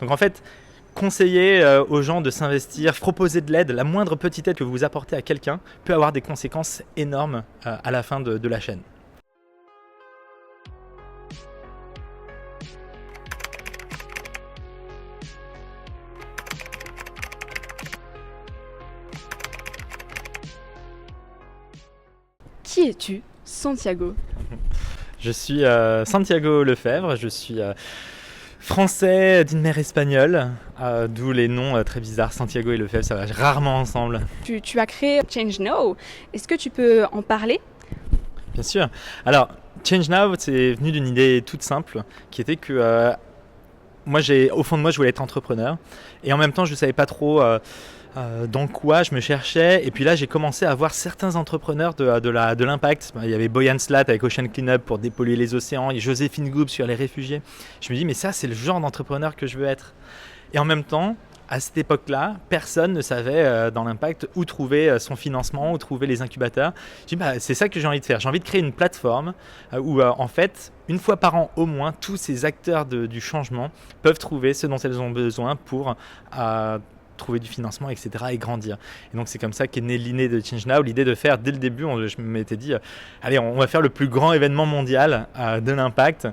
Donc en fait, conseiller aux gens de s'investir, proposer de l'aide, la moindre petite aide que vous apportez à quelqu'un peut avoir des conséquences énormes à la fin de la chaîne. Qui es-tu, Santiago? Je suis Santiago Lefebvre, je suis français d'une mère espagnole, d'où les noms très bizarres, Santiago et Lefebvre, ça va rarement ensemble. Tu as créé Change Now. Est-ce que tu peux en parler? Bien sûr. Alors, Change Now, c'est venu d'une idée toute simple, qui était que moi, au fond de moi, je voulais être entrepreneur. Et en même temps, je ne savais pas trop dans quoi je me cherchais. Et puis là, j'ai commencé à voir certains entrepreneurs de l'impact. Il y avait Boyan Slat avec Ocean Cleanup pour dépolluer les océans. Et Joséphine Goub sur les réfugiés. Je me dis, mais ça, c'est le genre d'entrepreneur que je veux être. Et en même temps, à cette époque-là, personne ne savait dans l'impact où trouver son financement, où trouver les incubateurs. Je dis, c'est ça que j'ai envie de faire. J'ai envie de créer une plateforme où, en fait, une fois par an au moins, tous ces acteurs du changement peuvent trouver ce dont ils ont besoin pour trouver du financement, etc. et grandir. Et donc, c'est comme ça qu'est née l'idée de Change Now, l'idée de faire, dès le début, je m'étais dit, allez, on va faire le plus grand événement mondial de l'impact,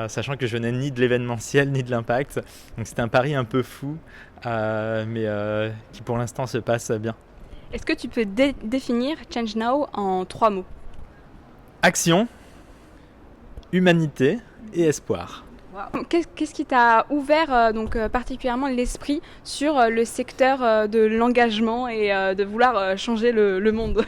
sachant que je venais ni de l'événementiel, ni de l'impact. Donc, c'était un pari un peu fou, mais qui pour l'instant se passe bien. Est-ce que tu peux définir Change Now en 3 mots? Action, humanité et espoir. Wow. Qu'est-ce qui t'a ouvert particulièrement l'esprit sur le secteur de l'engagement et de vouloir changer le monde?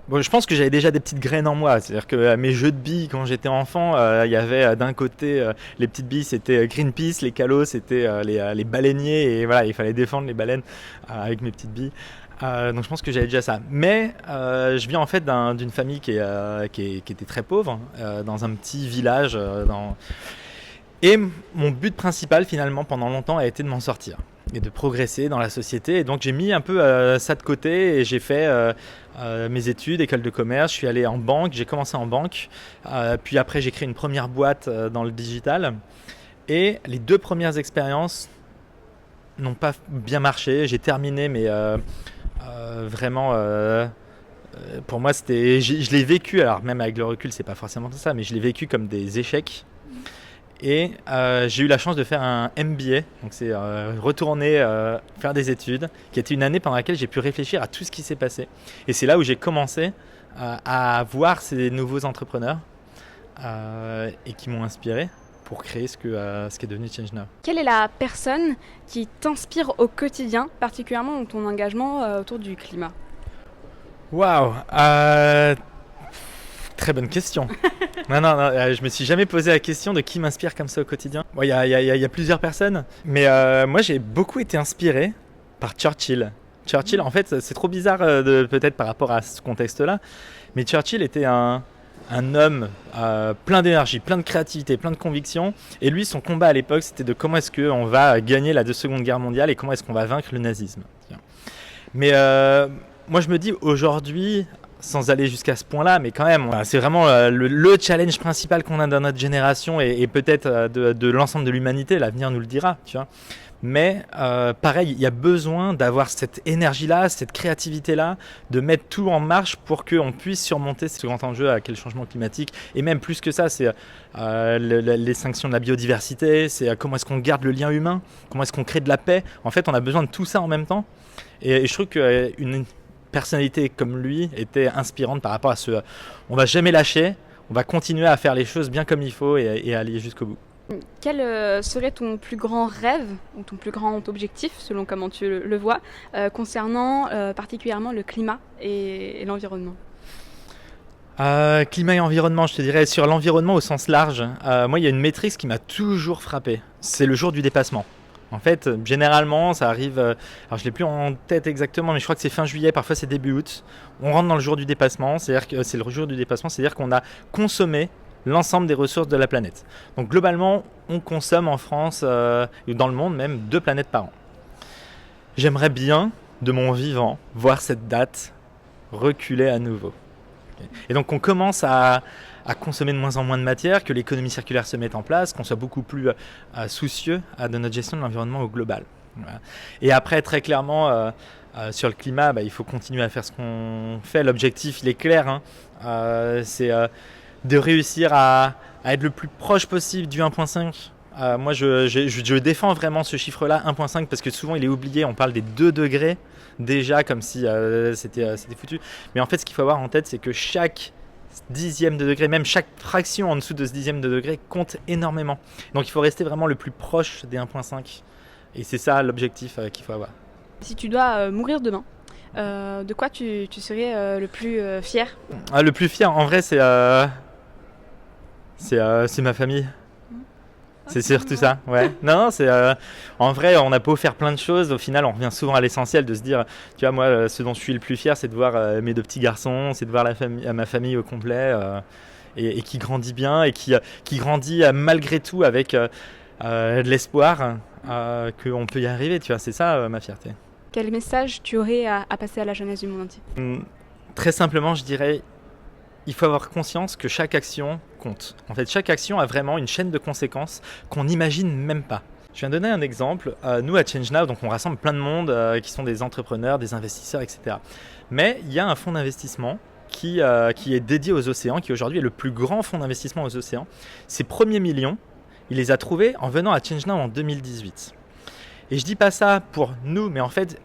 Bon, je pense que j'avais déjà des petites graines en moi. C'est-à-dire que mes jeux de billes, quand j'étais enfant, il y avait d'un côté les petites billes, c'était Greenpeace, les calos, c'était les baleiniers. Et voilà, il fallait défendre les baleines avec mes petites billes. Donc je pense que j'avais déjà ça. Mais je viens en fait d'une famille qui était très pauvre, dans un petit village. Et mon but principal finalement pendant longtemps a été de m'en sortir et de progresser dans la société. Et donc j'ai mis un peu ça de côté et j'ai fait mes études, école de commerce. Je suis allé en banque, j'ai commencé en banque. Puis après j'ai créé une première boîte dans le digital. Et les 2 premières expériences n'ont pas bien marché. J'ai terminé mais vraiment... pour moi, je l'ai vécu, alors même avec le recul, c'est pas forcément ça, mais je l'ai vécu comme des échecs. Et j'ai eu la chance de faire un MBA, donc c'est retourner faire des études, qui était une année pendant laquelle j'ai pu réfléchir à tout ce qui s'est passé. Et c'est là où j'ai commencé à voir ces nouveaux entrepreneurs et qui m'ont inspiré pour créer ce qui est devenu Change Now. Quelle est la personne qui t'inspire au quotidien, particulièrement dans ton engagement autour du climat? Waouh, très bonne question. Non, je me suis jamais posé la question de qui m'inspire comme ça au quotidien. Bon, y a plusieurs personnes, mais moi j'ai beaucoup été inspiré par Churchill. Churchill, en fait, c'est trop bizarre peut-être par rapport à ce contexte-là, mais Churchill était un homme plein d'énergie, plein de créativité, plein de conviction. Et lui, son combat à l'époque, c'était de comment est-ce qu'on va gagner la Seconde Guerre mondiale et comment est-ce qu'on va vaincre le nazisme. Mais moi, je me dis aujourd'hui, sans aller jusqu'à ce point-là, mais quand même, c'est vraiment le challenge principal qu'on a dans notre génération et peut-être de l'ensemble de l'humanité. L'avenir nous le dira, tu vois. Mais pareil, il y a besoin d'avoir cette énergie-là, cette créativité-là, de mettre tout en marche pour qu'on puisse surmonter ce grand enjeu qu'est le changement climatique. Et même plus que ça, c'est l'extinction de la biodiversité, c'est comment est-ce qu'on garde le lien humain, comment est-ce qu'on crée de la paix. En fait, on a besoin de tout ça en même temps. Et je trouve qu'une personnalité comme lui était inspirante par rapport à ce on va jamais lâcher, on va continuer à faire les choses bien comme il faut et aller jusqu'au bout. Quel serait ton plus grand rêve ou ton plus grand objectif, selon comment tu le vois, concernant particulièrement le climat et l'environnement? Climat et environnement, je te dirais sur l'environnement au sens large. Moi, il y a une métrique qui m'a toujours frappé, c'est le jour du dépassement. En fait, généralement, ça arrive, alors je ne l'ai plus en tête exactement, mais je crois que c'est fin juillet, parfois c'est début août. On rentre dans le jour du dépassement, c'est-à-dire que c'est le jour du dépassement, c'est-à-dire qu'on a consommé l'ensemble des ressources de la planète. Donc globalement, on consomme en France, et dans le monde même, 2 planètes par an. J'aimerais bien, de mon vivant, voir cette date reculer à nouveau. Et donc on commence à à consommer de moins en moins de matière, que l'économie circulaire se mette en place, qu'on soit beaucoup plus soucieux de notre gestion de l'environnement au global. Voilà. Et après, très clairement, sur le climat, il faut continuer à faire ce qu'on fait. L'objectif, il est clair, hein. C'est de réussir à être le plus proche possible du 1,5. Moi, je défends vraiment ce chiffre-là, 1,5, parce que souvent, il est oublié. On parle des 2 degrés, déjà, comme si c'était foutu. Mais en fait, ce qu'il faut avoir en tête, c'est que chaque dixième de degré, même chaque fraction en dessous de ce dixième de degré compte énormément. Donc, il faut rester vraiment le plus proche des 1,5. Et c'est ça l'objectif qu'il faut avoir. Si tu dois mourir demain, de quoi tu serais le plus fier? Le plus fier, en vrai, c'est ma famille. C'est surtout ça, ouais. Non, c'est en vrai, on a beau faire plein de choses, au final, on revient souvent à l'essentiel de se dire, tu vois, moi, ce dont je suis le plus fier, c'est de voir mes 2 petits garçons, c'est de voir ma famille au complet, et qui grandit bien et qui grandit malgré tout avec de l'espoir qu'on peut y arriver, tu vois. C'est ça ma fierté. Quel message tu aurais à passer à la jeunesse du monde entier? Très simplement, je dirais, il faut avoir conscience que chaque action compte. En fait, chaque action a vraiment une chaîne de conséquences qu'on n'imagine même pas. Je viens de donner un exemple. Nous, à Change Now, donc on rassemble plein de monde qui sont des entrepreneurs, des investisseurs, etc. Mais il y a un fonds d'investissement qui est dédié aux océans, qui aujourd'hui est le plus grand fonds d'investissement aux océans. Ses premiers millions, il les a trouvés en venant à Change Now en 2018. Et je dis pas ça pour nous, mais en fait,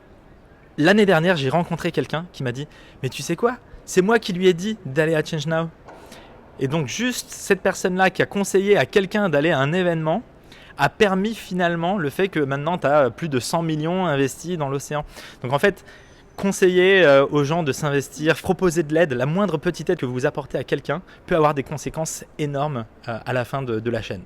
l'année dernière, j'ai rencontré quelqu'un qui m'a dit « Mais tu sais quoi ? C'est moi qui lui ai dit d'aller à Change Now. » Et donc juste cette personne-là qui a conseillé à quelqu'un d'aller à un événement a permis finalement le fait que maintenant tu as plus de 100 millions investis dans l'océan. Donc en fait, conseiller aux gens de s'investir, proposer de l'aide, la moindre petite aide que vous apportez à quelqu'un peut avoir des conséquences énormes à la fin de la chaîne.